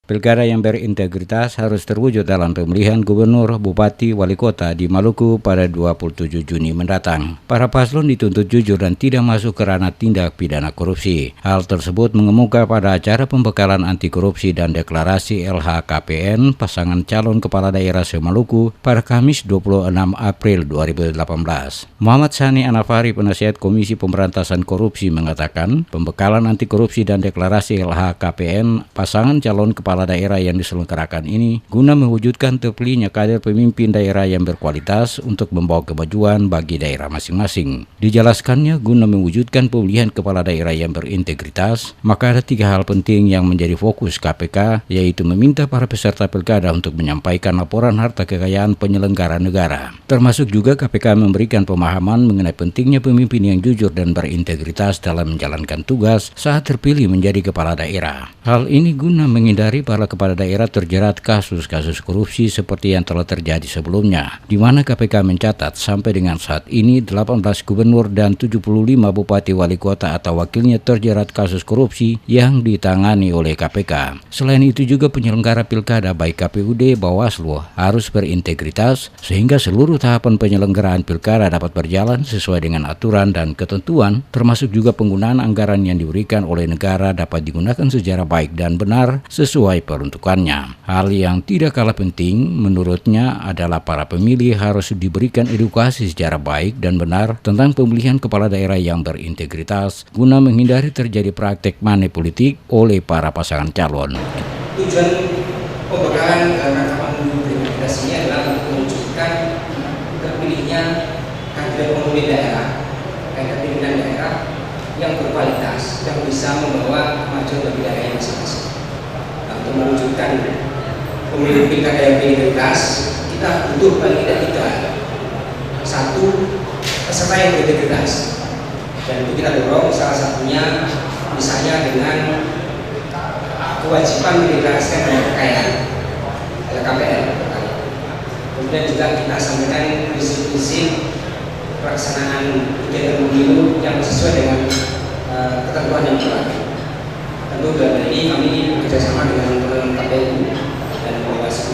Pilkada yang berintegritas harus terwujud dalam pemilihan gubernur, bupati, wali kota di Maluku pada 27 Juni mendatang. Para paslon dituntut jujur dan tidak masuk ke ranah tindak pidana korupsi. Hal tersebut mengemuka pada acara pembekalan anti korupsi dan deklarasi LHKPN pasangan calon kepala daerah se-Maluku pada Kamis 26 April 2018. Muhammad Sani Anafari, penasihat Komisi Pemberantasan Korupsi, mengatakan pembekalan anti korupsi dan deklarasi LHKPN pasangan calon kepala daerah yang diselenggarakan ini guna mewujudkan terpilihnya kader pemimpin daerah yang berkualitas untuk membawa kemajuan bagi daerah masing-masing. Dijelaskannya, guna mewujudkan pemilihan kepala daerah yang berintegritas, maka ada 3 hal penting yang menjadi fokus KPK, yaitu meminta para peserta pilkada untuk menyampaikan laporan harta kekayaan penyelenggara negara. Termasuk juga KPK memberikan pemahaman mengenai pentingnya pemimpin yang jujur dan berintegritas dalam menjalankan tugas saat terpilih menjadi kepala daerah. Hal ini guna menghindari para kepala daerah terjerat kasus-kasus korupsi seperti yang telah terjadi sebelumnya, di mana KPK mencatat sampai dengan saat ini 18 gubernur dan 75 bupati wali kota atau wakilnya terjerat kasus korupsi yang ditangani oleh KPK. Selain itu juga penyelenggara pilkada baik KPUD, Bawaslu harus berintegritas sehingga seluruh tahapan penyelenggaraan pilkada dapat berjalan sesuai dengan aturan dan ketentuan, termasuk juga penggunaan anggaran yang diberikan oleh negara dapat digunakan secara baik dan benar sesuai peruntukannya. Hal yang tidak kalah penting menurutnya adalah para pemilih harus diberikan edukasi secara baik dan benar tentang pemilihan kepala daerah yang berintegritas guna menghindari terjadi praktek money politik oleh para pasangan calon. Tujuan pembekalan rangkaian berintegritas ini adalah untuk mewujudkan terpilihnya kader pemimpin daerah, kader pimpinan daerah yang berkualitas, yang bisa membawa kemajuan bagi daerah masing-masing. Untuk mewujudkan pemilu pilkada yang berintegritas, kita butuh paling tidak 1 peserta yang berintegritas, dan itu kita dorong salah satunya misalnya dengan kewajiban mendeklarasikan harta kekayaan LHKPN. Kemudian juga kita sampaikan prinsip-prinsip pelaksanaan kegiatan pemilu yang sesuai dengan ketentuan yang berlaku. Tentu dalam ini kami bekerjasama dengan teman-teman KPU dan Bawaslu.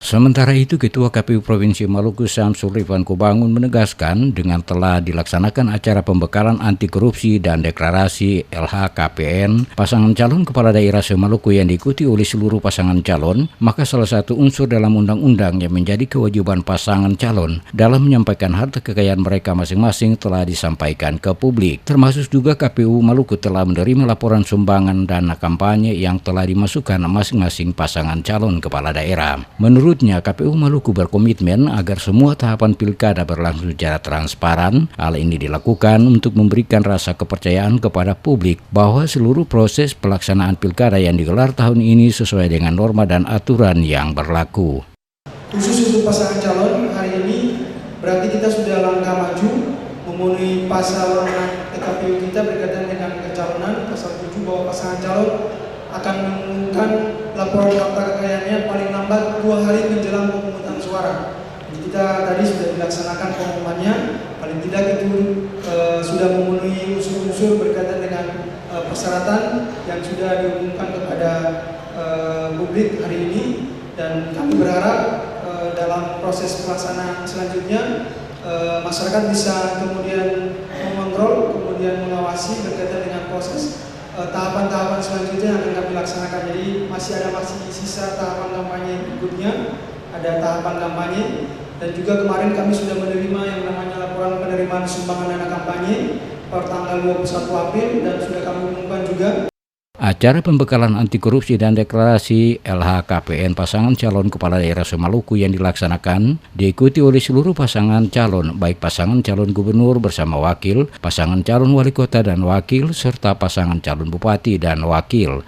Sementara itu, Ketua KPU Provinsi Maluku Syamsul Rifan Kubangun menegaskan dengan telah dilaksanakan acara pembekalan anti korupsi dan deklarasi LHKPN pasangan calon kepala daerah se-Maluku yang diikuti oleh seluruh pasangan calon, maka salah satu unsur dalam undang-undang yang menjadi kewajiban pasangan calon dalam menyampaikan harta kekayaan mereka masing-masing telah disampaikan ke publik. Termasuk juga KPU Maluku telah menerima laporan sumbangan dana kampanye yang telah dimasukkan masing-masing pasangan calon kepala daerah. Menurutnya, KPU Maluku berkomitmen agar semua tahapan pilkada berlangsung secara transparan. Hal ini dilakukan untuk memberikan rasa kepercayaan kepada publik bahwa seluruh proses pelaksanaan pilkada yang digelar tahun ini sesuai dengan norma dan aturan yang berlaku. Khusus untuk pasangan calon, hari ini berarti kita sudah langkah maju memenuhi pasal PKPU kita berkaitan dengan pencalonan, pasal 7 bahwa pasangan calon akan mengumumkan laporan harta kekayaannya paling lambat 2 hari menjelang pemungutan suara. Jadi kita tadi sudah dilaksanakan pengumumannya, paling tidak itu sudah memenuhi unsur-unsur berkaitan dengan persyaratan yang sudah diumumkan kepada publik hari ini, dan kami berharap dalam proses pelaksanaan selanjutnya masyarakat bisa kemudian mengontrol, kemudian mengawasi berkaitan dengan proses tahapan-tahapan selanjutnya yang akan kami laksanakan. Jadi masih sisa tahapan kampanye berikutnya, ada tahapan kampanye, dan juga kemarin kami sudah menerima yang namanya laporan penerimaan sumbangan dana kampanye per tanggal 21 April dan sudah kami umumkan juga. Acara pembekalan anti korupsi dan deklarasi LHKPN pasangan calon kepala daerah se-Maluku yang dilaksanakan diikuti oleh seluruh pasangan calon, baik pasangan calon gubernur bersama wakil, pasangan calon wali kota dan wakil, serta pasangan calon bupati dan wakil.